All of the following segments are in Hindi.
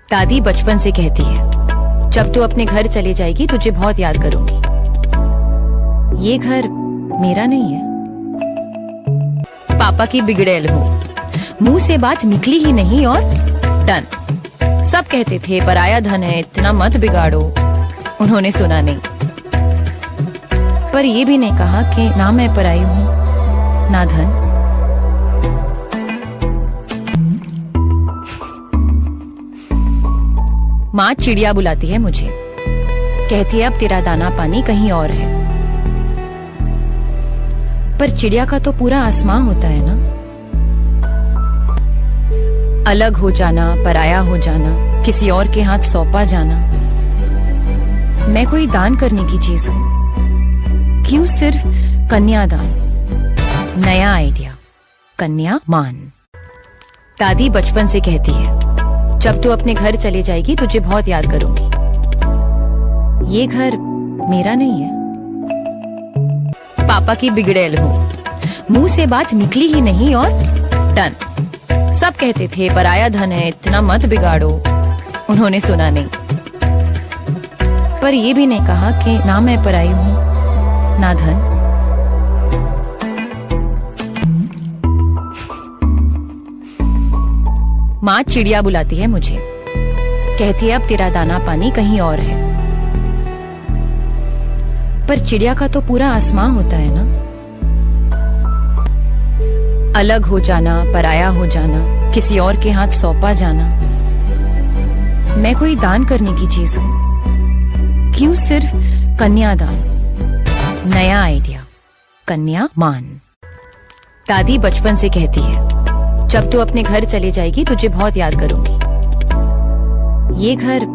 दादी बचपन से कहती है, जब तू अपने घर चले जाएगी तुझे बहुत याद करूंगी। ये घर मेरा नहीं है। पापा की बिगड़ैल हूँ, मुंह से बात निकली ही नहीं और डन। सब कहते थे पराया धन है, इतना मत बिगाड़ो। उन्होंने सुना नहीं, पर ये भी नहीं कहा कि ना मैं पराई हूँ ना धन। माँ चिड़िया बुलाती है मुझे, कहती है अब तेरा दाना पानी कहीं और है। पर चिड़िया का तो पूरा आसमां होता है ना। अलग हो जाना, पराया हो जाना, किसी और के हाथ सौंपा जाना। मैं कोई दान करने की चीज हूं, क्यों सिर्फ कन्यादान। नया आइडिया, कन्या मान। दादी बचपन से कहती है, जब तू अपने घर चले जाएगी तुझे बहुत याद करूंगी। ये घर मेरा नहीं है। पापा की बिगड़ैल हूँ, मुंह से बात निकली ही नहीं और डन। सब कहते थे पराया धन है, इतना मत बिगाड़ो। उन्होंने सुना नहीं, पर ये भी नहीं कहा कि ना मैं पराई हूँ ना धन। माँ चिड़िया बुलाती है मुझे, कहती है अब तेरा दाना पानी कहीं और है। पर चिड़िया का तो पूरा आसमां होता है ना। अलग हो जाना, पराया हो जाना, किसी और के हाथ सौंपा जाना। मैं कोई दान करने की चीज हूं, क्यों सिर्फ कन्यादान। नया आइडिया, कन्या मान। दादी बचपन से कहती है, जब तू अपने घर चले जाएगी तुझे बहुत याद करूंगी। ये घर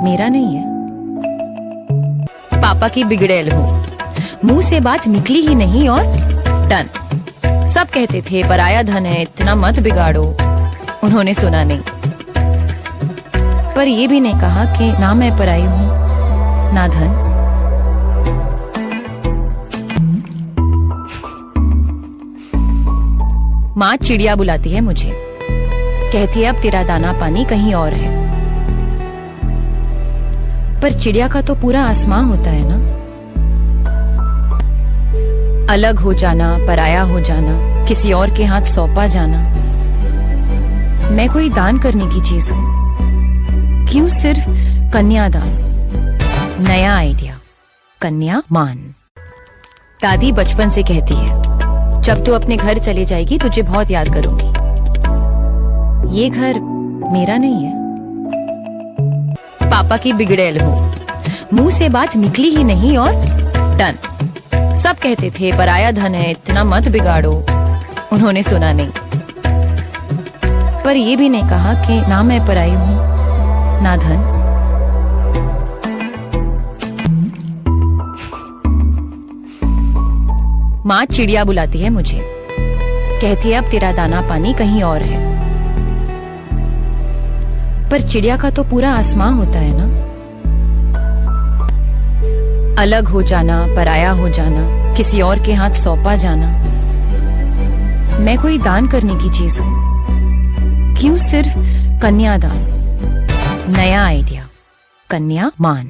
मेरा नहीं है। पापा की बिगड़ैल हूँ, मुंह से बात निकली ही नहीं और डन। सब कहते थे पराया धन है, इतना मत बिगाड़ो। उन्होंने सुना नहीं, पर ये भी नहीं कहा कि ना मैं पराई हूँ ना धन। माँ चिड़िया बुलाती है मुझे, कहती है अब तेरा दाना पानी कहीं और है। पर चिड़िया का तो पूरा आसमां होता है ना। अलग हो जाना, पराया हो जाना, किसी और के हाथ सौंपा जाना। मैं कोई दान करने की चीज हूं, क्यों सिर्फ कन्यादान। नया आइडिया, कन्या मान। दादी बचपन से कहती है, जब तू अपने घर चले जाएगी तुझे बहुत याद करूंगी। ये घर मेरा नहीं है। पापा की बिगड़ैल हूँ, मुंह से बात निकली ही नहीं और डन। सब कहते थे पराया धन है, इतना मत बिगाड़ो। उन्होंने सुना नहीं, पर ये भी नहीं कहा कि ना मैं पराई हूँ ना धन। माँ चिड़िया बुलाती है मुझे, कहती है अब तेरा दाना पानी कहीं और है। पर चिड़िया का तो पूरा आसमां होता है ना। अलग हो जाना, पराया हो जाना, किसी और के हाथ सौंपा जाना। मैं कोई दान करने की चीज हूं, क्यों सिर्फ कन्यादान। नया आइडिया, कन्या मान।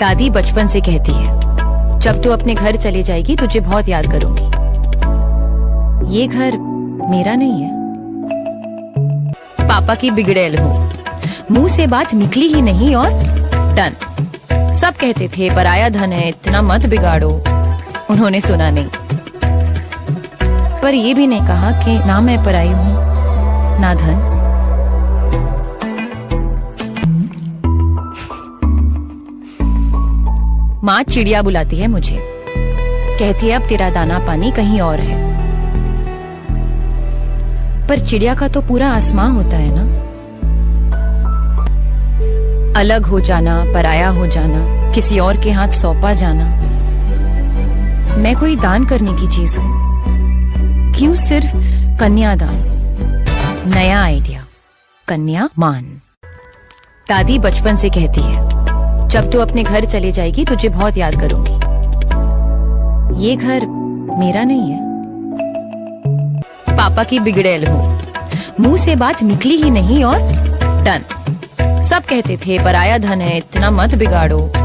दादी बचपन से कहती है, जब तू अपने घर चले जाएगी तुझे बहुत याद करूंगी। ये घर मेरा नहीं है। पापा की बिगड़ैल हूँ, मुंह से बात निकली ही नहीं और डन। सब कहते थे पराया धन है, इतना मत बिगाड़ो। उन्होंने सुना नहीं, पर ये भी नहीं कहा कि ना मैं पराई हूँ ना धन। माँ चिड़िया बुलाती है मुझे, कहती है अब तेरा दाना पानी कहीं और है। पर चिड़िया का तो पूरा आसमां होता है ना। अलग हो जाना, पराया हो जाना, किसी और के हाथ सौंपा जाना। मैं कोई दान करने की चीज हूं, क्यों सिर्फ कन्यादान। नया आइडिया, कन्या मान। दादी बचपन से कहती है, जब तू अपने घर चले जाएगी तुझे बहुत याद करूंगी। ये घर मेरा नहीं है। पापा की बिगड़ैल हूँ, मुंह से बात निकली ही नहीं और डन। सब कहते थे पराया धन है, इतना मत बिगाड़ो।